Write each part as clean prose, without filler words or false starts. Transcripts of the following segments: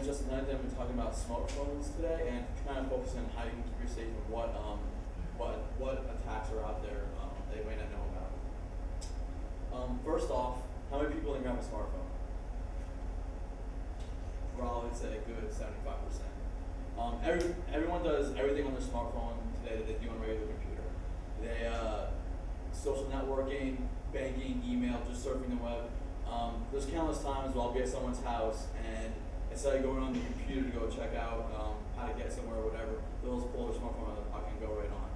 name is Justin Huntington. I'm talking about smartphones today and kind of focusing on how you can keep yourself safe and what attacks are out there that you might not know about. First off, how many people in here have a smartphone? Well, I'd say a good 75%. Everyone does everything on their smartphone today that they do on a regular computer. They social networking, banking, email, just surfing the web. There's countless times where I'll be at someone's house and instead of going on the computer to go check out how to get somewhere or whatever, they'll just pull their smartphone out of their pocket and go right on.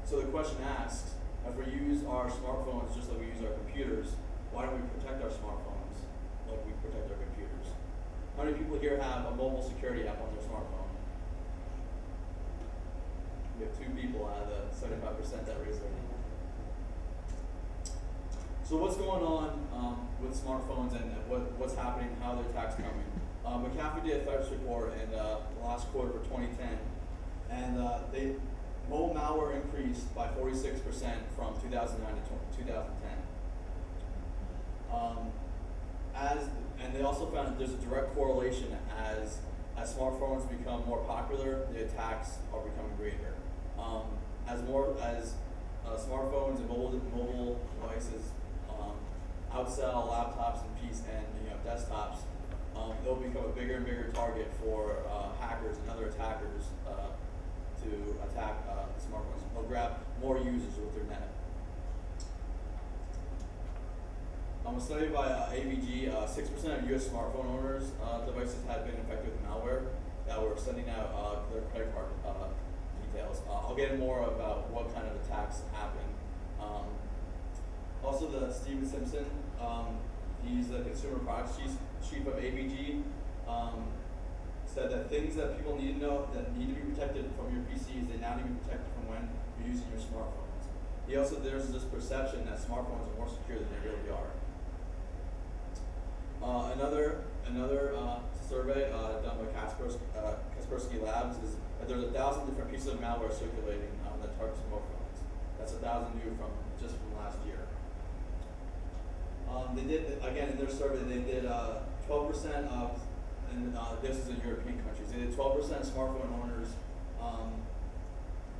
So the question asks, if we use our smartphones just like we use our computers, why don't we protect our smartphones like we protect our computers? How many people here have a mobile security app on their smartphone? We have 2 people out of the 75% that raised their hand. So what's going on with smartphones and what's happening, how the attacks coming? McAfee did a threats report in the last quarter for 2010, and mobile malware increased by 46% from 2009 to 2010. And they also found that there's a direct correlation as smartphones become more popular, the attacks are becoming greater. As smartphones and mobile devices outsell laptops and PCs and desktops, they'll become a bigger and bigger target for hackers and other attackers to attack smartphones. They'll grab more users with their net. A study by AVG, 6% of U.S. smartphone owners' devices had been infected with malware that were sending out their credit card details. I'll get in more about what kind of attacks happen. Also, the Steven Simpson, he's the consumer products chief of AVG, said that things that people need to know that need to be protected from your PCs, they now need to be protected from when you're using your smartphones. There's this perception that smartphones are more secure than they really are. Another survey done by Kaspersky Labs is that there's 1,000 different pieces of malware circulating that target smartphones. That's 1,000 new from last year. They did, again, in their survey, they did 12% of, and this is in European countries, they did 12% of smartphone owners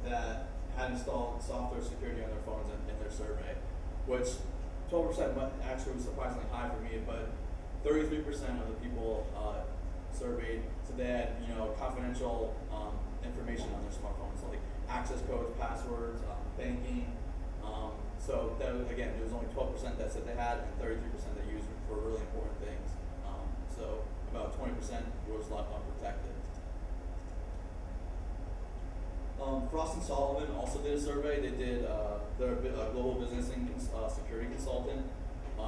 that had installed software security on their phones in their survey, which 12% actually was surprisingly high for me, but 33% of the people surveyed said they had confidential information on their smartphones, like access codes, passwords, banking. So that, again, there was only 12% that said they had, and 33% that used it for really important things. So about 20% was left unprotected. Frost and Sullivan also did a survey. They did, they're a global business and security consultant.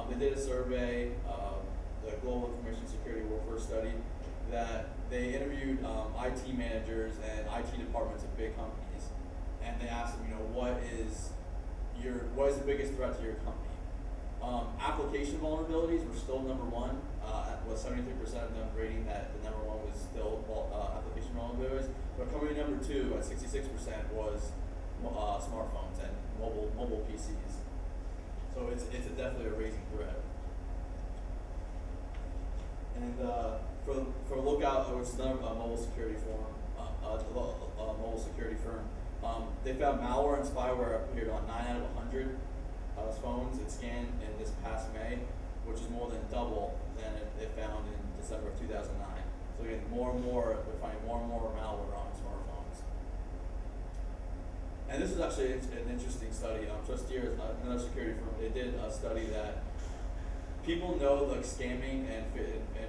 They did a survey, the Global Information Security Workforce Study, that they interviewed IT managers and IT departments of big companies, and they asked them, what is the biggest threat to your company? Application vulnerabilities were still number 1, with 73% of them rating that the number 1 was still application vulnerabilities. But coming in number 2 at 66% was smartphones and mobile PCs. So it's definitely a raising threat. And for Lookout, which is another mobile security firm, they found malware and spyware appeared on 9 out of 100 phones it scanned in this past May, which is more than double than it found in December of 2009. So again, we're finding more and more malware on smartphones. And this is actually an interesting study. Trusteer, another security firm, they did a study that people know like scamming and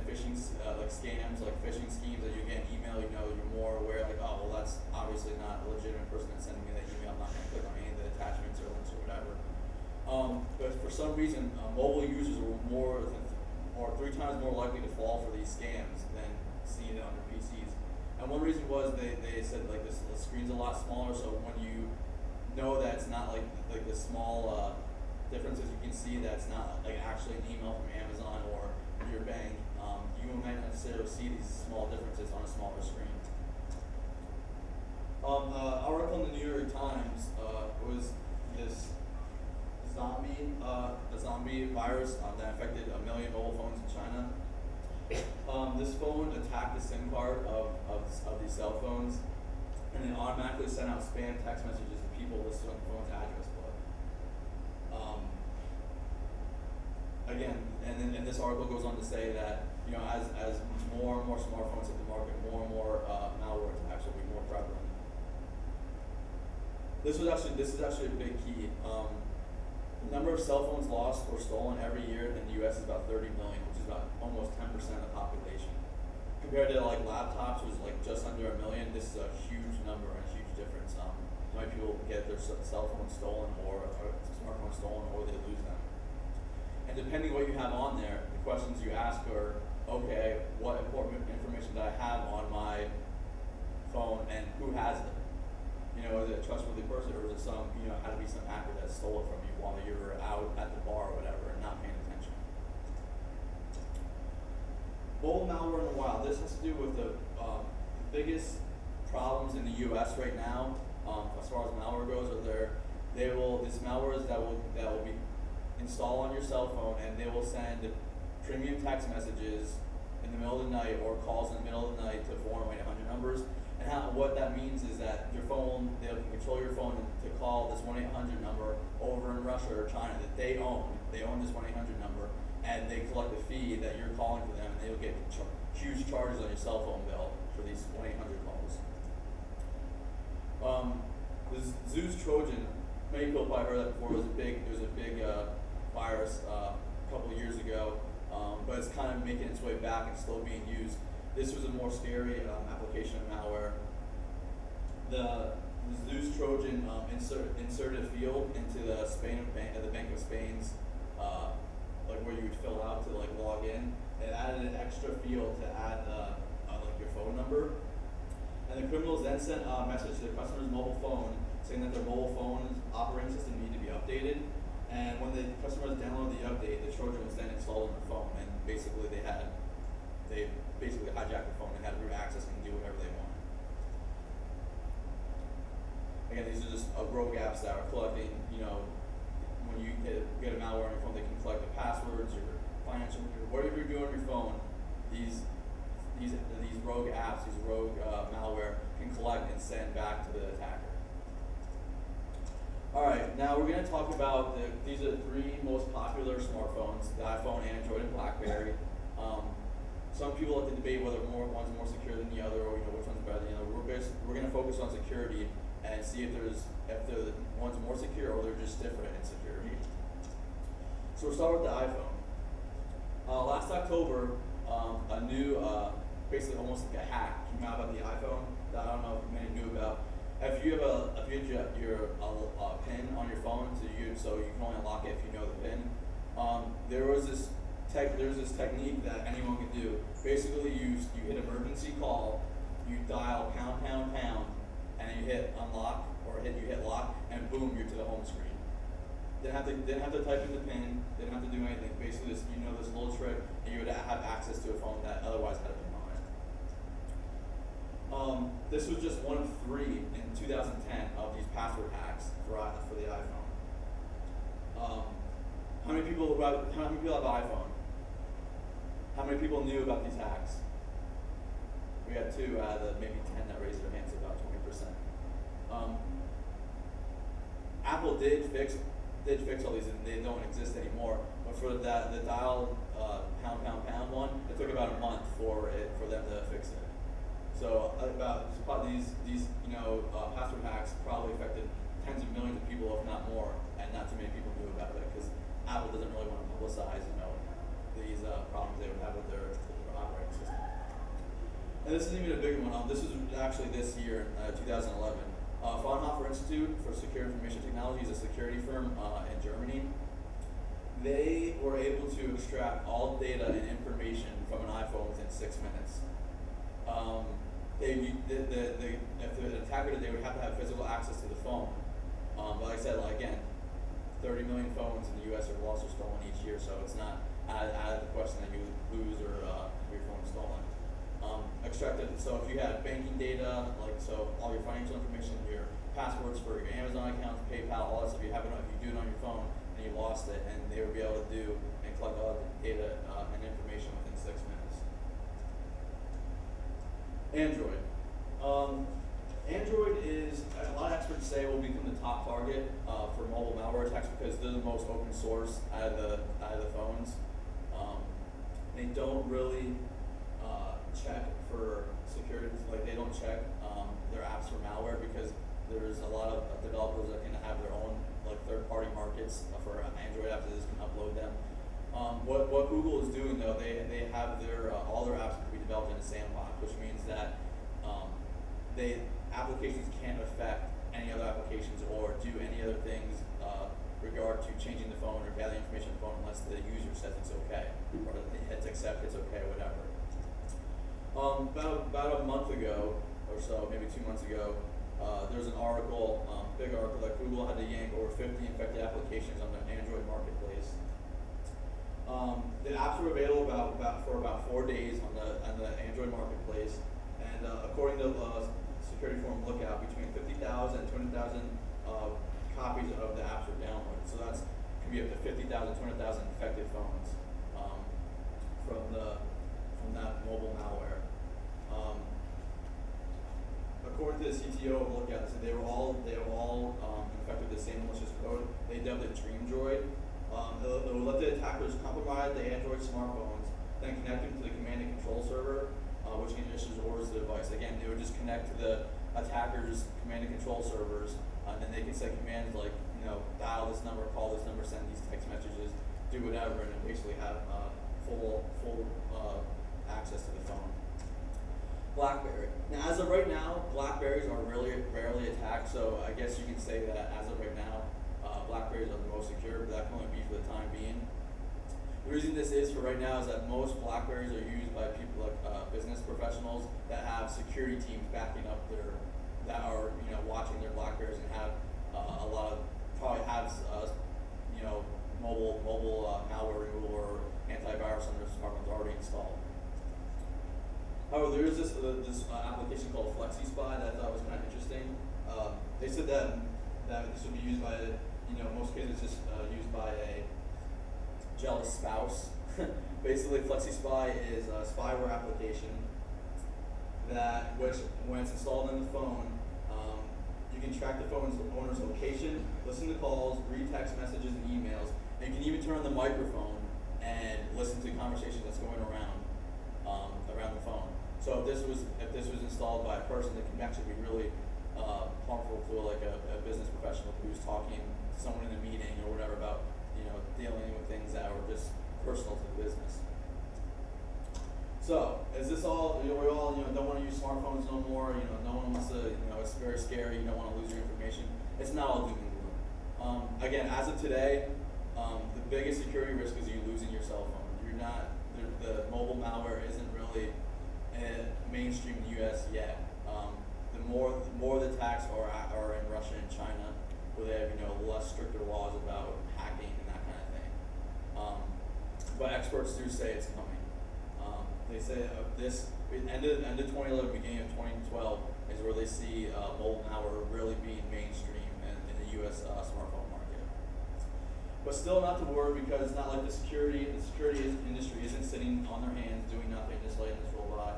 phishing, like scams, like phishing schemes that you get an email, you're more aware, like, oh, well, that's obviously not a legitimate person that's sending me that email. I'm not going to click on any of the attachments or links or whatever. But for some reason, mobile users were 3 times more likely to fall for these scams than seeing it on their PCs. And one reason was they said like the screen's a lot smaller, so when you know that it's not like the small differences you can see that's not like actually an email from Amazon or your bank, you might not necessarily see these small differences on a smaller screen. Article in the New York Times was this zombie virus that affected 1 million mobile phones in China. This phone attacked the SIM card of these cell phones, and then automatically sent out spam text messages to people listed on the phone's address book. Again, and this article goes on to say that as more and more smartphones hit the market, more and more malware attacks will be more prevalent. This is actually a big key. The number of cell phones lost or stolen every year in the U.S. is about 30 million, which is about almost 10% of the population. Compared to like laptops, which is like just under 1 million, this is a huge number and a huge difference. How many people get their cell phone stolen or smartphone stolen, or they lose them? And depending what you have on there, the questions you ask are, okay, what important information do I have on my phone, and who has it? Is it a trustworthy person, or is it had to be some hacker that stole it from you while you were out at the bar or whatever and not paying attention? Bold malware in the wild. This has to do with the biggest problems in the U.S. right now, as far as malware goes. This malware that will be installed on your cell phone, and they will send premium text messages in the middle of the night or calls in the middle of the night to 408 numbers. And what that means is that your phone, they can control your phone to call this 1-800 number over in Russia or China that they own. They own this 1-800 number, and they collect a fee that you're calling for them, and they'll get huge charges on your cell phone bill for these 1-800 calls. The Zeus Trojan, many people probably heard that before. It was a big virus a couple of years ago, but it's kind of making its way back and still being used. This was a more scary application of malware. The Zeus Trojan inserted a field into the Bank of Spain's like where you would fill out to like log in. It added an extra field to add like your phone number, and the criminals then sent a message to the customer's mobile phone saying that their mobile phone's operating system needed to be updated. And when the customers downloaded the update, the Trojan was then installed on the phone, and basically they basically hijacked the phone and had root access and do whatever they wanted. Again, these are just rogue apps that are collecting, when you get a malware on your phone, they can collect the passwords, your financial, whatever you're doing on your phone. These rogue apps, these rogue malware can collect and send back to the attacker. All right, now we're going to talk about these are the 3 most popular smartphones: the iPhone, Android, and BlackBerry. Some people like to debate whether one's more secure than the other, or which one's better than the other. We're going to focus on security and see if one's more secure or they're just different in security. So we'll start with the iPhone. Last October, a new, basically almost like a hack came out about the iPhone that I don't know if many knew about. If you have your PIN on your phone, so you can only unlock it if you know the PIN. There's this technique that anyone can do. Basically, you hit emergency call, you dial pound, and then you hit unlock or you hit lock, and boom, you're to the home screen. Didn't have to type in the PIN. Didn't have to do anything. Basically, this little trick, and you would have access to a phone that otherwise had a PIN on it. This was just one of 3 in 2010 of these password hacks for the iPhone. How many people have an iPhone? How many people knew about these hacks? We had 2 out of the maybe 10 that raised their hands, about 20%. Apple did fix all these, and they don't exist anymore. But for the dial pound one, it took about a month for them to fix it. So these password hacks probably affected tens of millions of people, if not more, and not too many people knew about it because Apple doesn't really want to publicize these problems they would have with their operating system. And this isn't even a big one. This was actually this year, 2011. Fraunhofer Institute for Secure Information Technology is a security firm in Germany. They were able to extract all data and information from an iPhone within 6 minutes. If the attacker did, they would have to have physical access to the phone. But like I said, again, 30 million phones in the U.S. are lost or stolen each year, so it's not out of the question that you lose or your phone stolen. Extracted. So if you had banking data, all your financial information, your passwords for your Amazon accounts, PayPal, all that stuff, if you do it on your phone and you lost it, and they would be able to do and collect all the data and information within 6 minutes. Android. Android is, a lot of experts say, will become the top target for mobile malware attacks because they're the most open source out of the phones. They don't really check for security, like they don't check their apps for malware because there's a lot of developers that can have their own like third-party markets for Android apps that just can upload them. What Google is doing though, they have their all their apps can be developed in a sandbox, which means that applications can't affect any other applications or do any other things regard to changing the phone or gathering information on the phone unless the user says it's okay or it's accept it's okay, whatever. About a month ago or so, maybe 2 months ago, there was an article, big article, that Google had to yank over 50 infected applications on the Android marketplace. The apps were available for about 4 days on the Android marketplace, and according to Security Forum Lookout, between 50,000 and 200,000 copies of the apps were downloaded. So that's could be up to 50,000, 200,000 infected phones from that mobile malware. According to the CTO of Lookout, they said they were all infected with the same malicious code. They dubbed it DreamDroid. It would let the attackers compromise the Android smartphones, then connect them to the command and control server, which can issue orders to the device. Again, they would just connect to the attackers' command and control servers, and then they can say commands like, dial this number, call this number, send these text messages, do whatever, and then basically have full access to the phone. BlackBerry. Now, as of right now, Blackberries are really rarely attacked, so I guess you can say that as of right now, Blackberries are the most secure, but that can only be for the time being. The reason this is for right now is that most Blackberries are used by people like business professionals that have security teams backing up that are watching their Blackberries and have a lot of, probably have mobile malware removal or antivirus on their smartphones already installed. However, there is this application called FlexiSpy that I thought was kind of interesting. They said that this would be used by, in most cases, just used by a jealous spouse. Basically, FlexiSpy is a spyware application which, when it's installed in the phone, you can track the phone's owner's location, listen to calls, read text messages and emails, and you can even turn on the microphone and listen to conversations that's going around the phone. So if this was installed by a person, it can actually be really harmful to like a business professional who's talking to someone in a meeting or whatever about dealing with things that are just personal to the business. So is this all? We all don't want to use smartphones no more. No one wants to. It's very scary. You don't want to lose your information. It's not all doom and gloom. Again, as of today, the biggest security risk is you losing your cell phone. You're not. The mobile malware isn't really mainstream in the U.S. yet. The more the attacks are in Russia and China, where they have less stricter laws about hacking and that kind of thing. But experts do say it's coming. They say this end of 2011, beginning of 2012 is where they see mobile malware really being mainstream in the U.S. Smartphone market. But still not to worry, because it's not like the security industry isn't sitting on their hands doing nothing, just letting this roll by.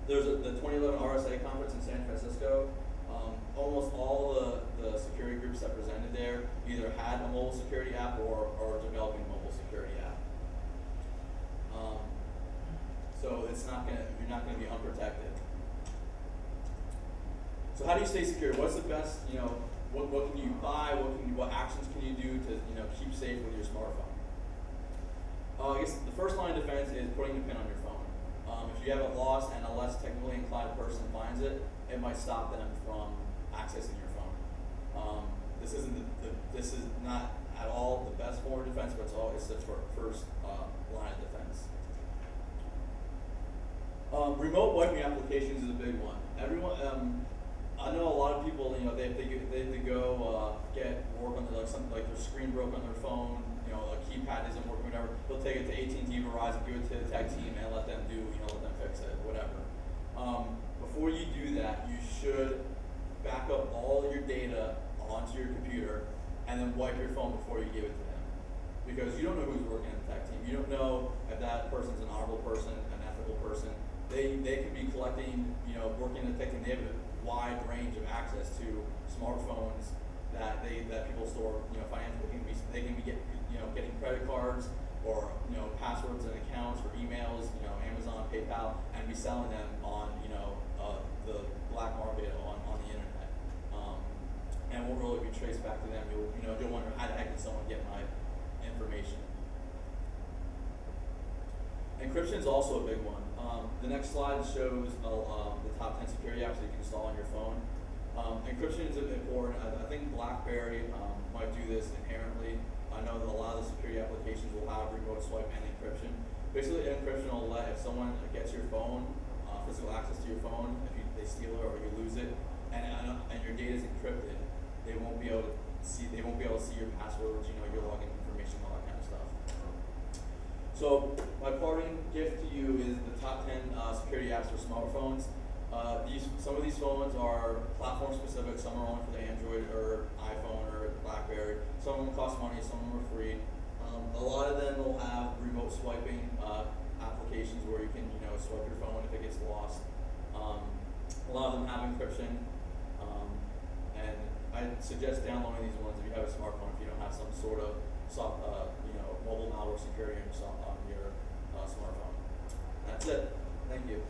There's the 2011 RSA conference in San Francisco. Almost all the security groups that presented there either had a mobile security app or are developing a mobile security app. So you're not gonna be unprotected. So how do you stay secure? What's the best? What can you buy? What actions can you do to keep safe with your smartphone? I guess the first line of defense is putting a pin on your phone. If you have it lost and a less technically inclined person finds it, it might stop them from accessing your phone. This is not at all the best form of defense, but it's the first line of defense. Remote wiping applications is a big one. Everyone, I know a lot of people, they have to go get work on their screen broke on their phone, a keypad isn't working, whatever. They'll take it to AT&T, Verizon, give it to the tech team, and let them fix it, whatever. Before you do that, you should back up all your data onto your computer and then wipe your phone before you give it to them. Because you don't know who's working at the tech team. You don't know if that person's an honorable person, an ethical person. They they could be collecting, working in detecting. They have a wide range of access to smartphones that people store, financial. They can be getting credit cards or passwords and accounts or emails, Amazon, PayPal, and be selling them on the black market on the internet, and won't really be traced back to them. You'll wonder how the heck did someone get my information. Encryption is also a big one. The next slide shows the top 10 security apps that you can install on your phone. Encryption is important. I think BlackBerry might do this inherently. I know that a lot of the security applications will have remote swipe and encryption. Basically, encryption will let, if someone gets your phone, physical access to your phone, if they steal it or you lose it, and your data is encrypted, they won't be able to see your passwords, your login information, all that kind of stuff. So my parting gift to you is the top 10 security apps for smartphones. Some of these phones are platform specific. Some are only for the Android or iPhone or BlackBerry. Some of them cost money. Some of them are free. A lot of them will have remote swiping applications where you can swipe your phone if it gets lost. A lot of them have encryption, and I suggest downloading these ones if you have a smartphone. If you don't have some sort of mobile malware security on your smartphone. That's it. Thank you.